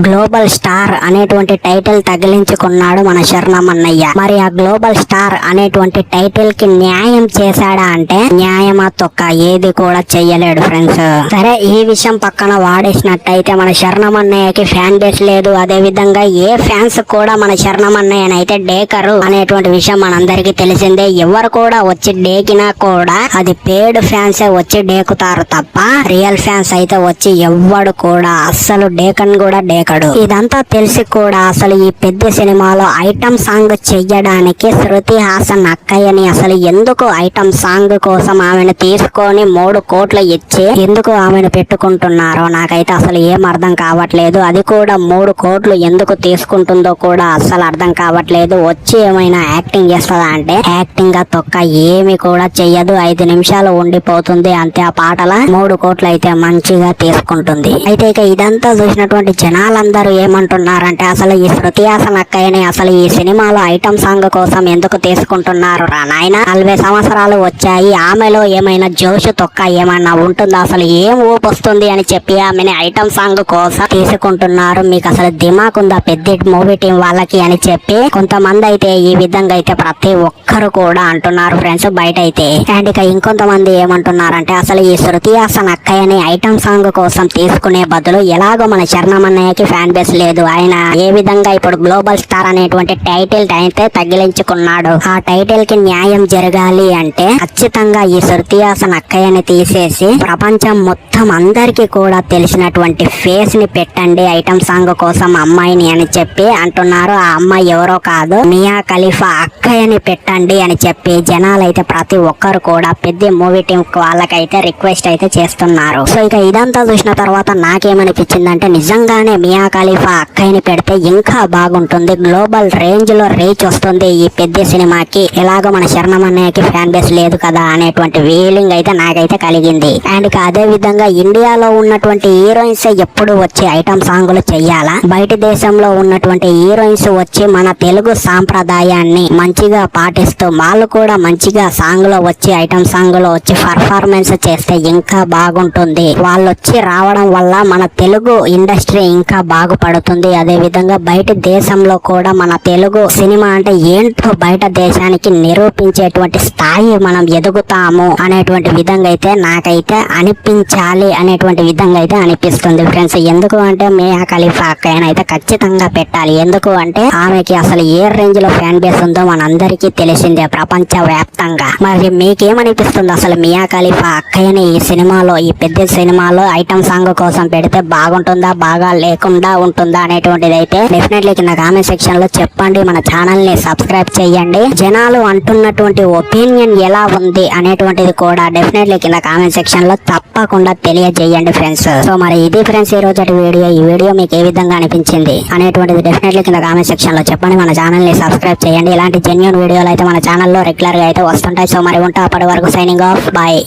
Global star అనేటువంటి title తగిలించుకున్నాడు మన శరణమన్నయ్య. మరి ఆ గ్లోబల్ స్టార్ అనేటువంటి టైటిల్ కి న్యాయం చేశాడా అంటే న్యాయమా తొక్క ఏది కూడా చెయ్యలేడు ఫ్రెండ్స్. సరే, ఈ విషయం పక్కన వాడేసినట్టయితే మన శరణమన్నయ్యకి ఫ్యాన్ బేస్ లేదు. అదే విధంగా ఏ ఫ్యాన్స్ కూడా మన శరణమన్నయ్యనైతే డేకరు అనేటువంటి విషయం మనందరికీ తెలిసిందే. ఎవరు కూడా వచ్చి డేకినా కూడా అది పేడ్ ఫ్యాన్సే వచ్చి డేకుతారు తప్ప రియల్ ఫ్యాన్స్ అయితే వచ్చి ఎవ్వడు కూడా అస్సలు డేకన్ కూడా డేకడు. ఇదంతా తెలిసి కూడా అసలు ఈ పెద్ద సినిమాలో ఐటమ్ సాంగ్ చెయ్యడానికి శృతి హాసన్ అక్కయ్యని అసలు ఎందుకు ఐటమ్ సాంగ్ కోసం ఆమెను తీసుకొని 3 కోట్లు ఇచ్చి ఎందుకు ఆమెను పెట్టుకుంటున్నారో నాకైతే అసలు ఏం అర్థం కావట్లేదు. అది కూడా 3 కోట్లు ఎందుకు తీసుకుంటుందో కూడా అస్సలు అర్థం కావట్లేదు. వచ్చి ఏమైనా యాక్టింగ్ చేస్తుందా అంటే యాక్టింగ్ గా తొక్క ఏమి కూడా చెయ్యదు. 5 నిమిషాలు ఉండిపోతుంది అంతే. ఆ పాటల 3 కోట్లు అయితే మంచిగా తీసుకుంటుంది. అయితే ఇక ఇదంతా చూసినటువంటి జనాలందరూ ఏమంటున్నారంటే అసలు ఈ శృతి హాసన్ అక్కయ్యని అసలు ఈ సినిమాలో ఐటమ్ సాంగ్ కోసం ఎందుకు తీసుకుంటున్నారు రా నాయన? 40 సంవత్సరాలు వచ్చాయి, ఆమెలో ఏమైనా జోషు తొక్క ఏమన్నా ఉంటుందా? అసలు ఏం ఊపు వస్తుంది అని చెప్పి ఆమెని ఐటమ్ సాంగ్ కోసం తీసుకుంటున్నారు. మీకు అసలు దిమాక్ ఉందా పెద్ద మూవీ టీం వాళ్ళకి అని చెప్పి కొంతమంది అయితే ఈ విధంగా అయితే ప్రతి ఒక్కరు కూడా అంటున్నారు ఫ్రెండ్స్ బయట అయితే. అండ్ ఇక ఇంకొంతమంది ఏమంటున్నారంటే అసలు ఈ శృతి హాసన్ అక్కయ్యని ఐటమ్ సాంగ్ కోసం తీసుకునే బదులు ఎలాగో మన శరణమన్నయ్యకి ఫ్యాన్ బేస్ లేదు, ఆయన ఏ విధంగా ఇప్పుడు గ్లోబల్ స్టార్ అనేటువంటి టైటిల్ అయితే తగిలించుకున్నాడు. ఆ టైటిల్ కి న్యాయం జరగాలి అంటే ఖచ్చితంగా ఈ శృతి హాసన్ అక్కయ్యని తీసేసి ప్రపంచం మొత్తం అందరికి కూడా తెలిసినటువంటి ఫేస్ ని పెట్టండి ఐటమ్ సాంగ్ కోసం అమ్మాయిని అని చెప్పి అంటున్నారు. ఆ అమ్మాయి ఎవరో కాదు, మియా ఖలీఫా అక్కయ్యని పెట్టండి అని చెప్పి జనాలైతే ప్రతి ఒక్కరు కూడా పెద్ద మూవీ టీం వాళ్ళకైతే రిక్వెస్ట్ అయితే చేస్తున్నారు. సో ఇక ఇదంతా చూసిన తర్వాత నాకేమనిపించిందంటే నిజంగానే మియా ఖలీఫా అక్కయ్యని పెడితే ఇంకా బాగుంటుంది, గ్లోబల్ రేంజ్ లో రీచ్ వస్తుంది ఈ పెద్ద సినిమాకి. ఎలాగో మన శరణమన్నయ్యకి ఫ్యాన్ బేస్ లేదు కదా అనేటువంటి ఫీలింగ్ అయితే నాకైతే కలిగింది. అండ్ ఇక అదే విధంగా ఇండియాలో ఉన్నటువంటి హీరోయిన్స్ ఎప్పుడు వచ్చి ఐటమ్ సాంగులు చెయ్యాలా? బయట దేశంలో ఉన్నటువంటి హీరోయిన్స్ వచ్చి మన తెలుగు సాంప్రదాయాన్ని మంచిగా పాటిస్తూ వాళ్ళు కూడా మంచిగా సాంగ్ లో వచ్చి ఐటమ్ సాంగ్ లో వచ్చి పర్ఫార్మెన్స్ చేస్తే ఇంకా బాగుంటుంది. వాళ్ళు వచ్చి రావడం వల్ల మన తెలుగు ఇండస్ట్రీ ఇంకా బాగుపడుతుంది. అదే విధంగా బయట దేశంలో కూడా మన తెలుగు సినిమా అంటే ఏంటో బయట దేశానికి నిరూపించేటువంటి స్థాయి మనం ఎదుగుతాము అనేటువంటి విధంగా అయితే నాకైతే అనిపించాలి అనేటువంటి విధంగా అయితే అనిపిస్తుంది ఫ్రెండ్స్. ఎందుకు అంటే మియా ఖలీఫా అక్కయ్యనైతే ఖచ్చితంగా పెట్టాలి. ఎందుకు అంటే ఆమెకి అసలు ఏ రేంజ్ లో ఫ్యాన్ బేస్ ఉందో మనందరికీ తెలిసిందే ప్రపంచ వ్యాప్తంగా. మరి మీకేమనిపిస్తుంది అసలు మియా ఖలీఫా అక్కయ్యని ఈ సినిమాలో ఈ పెద్ద సినిమాలో ఐటమ్ సాంగ్ కోసం పెడితే బాగుంటుందా బాగా లేకుండా ఉంటుందా అనేటువంటిది అయితే డెఫినెట్లీ కింద కామెంట్ సెక్షన్ లో చెప్పండి. మన ఛానల్ ని సబ్స్క్రైబ్ చేయండి. జనాలు అంటున్నటువంటి ఒపీనియన్ ఎలా ఉంది అనేటువంటిది కూడా డెఫినెట్లీ కింద కామెంట్ సెక్షన్ లో తప్పకుండా తెలియజేయండి ఫ్రెండ్స్. సో మరి ఇది ఫ్రెండ్స్ ఈ రోజు వీడియో. ఈ వీడియో మీకు ఏ విధంగా అనిపించింది అనేటువంటిది డెఫినెట్లీ కింద కామెంట్ సెక్షన్ లో చెప్పండి. మన ఛానల్ ని సబ్స్క్రైబ్ చేయండి. ఇలాంటి జెన్యూన్ వీడియోలు అయితే మన ఛానల్లో రెగ్యులర్ గా అయితే వస్తుంటాయి. సో మరి ఉంటా, అప్పటి వరకు సైనింగ్ ఆఫ్, బాయ్.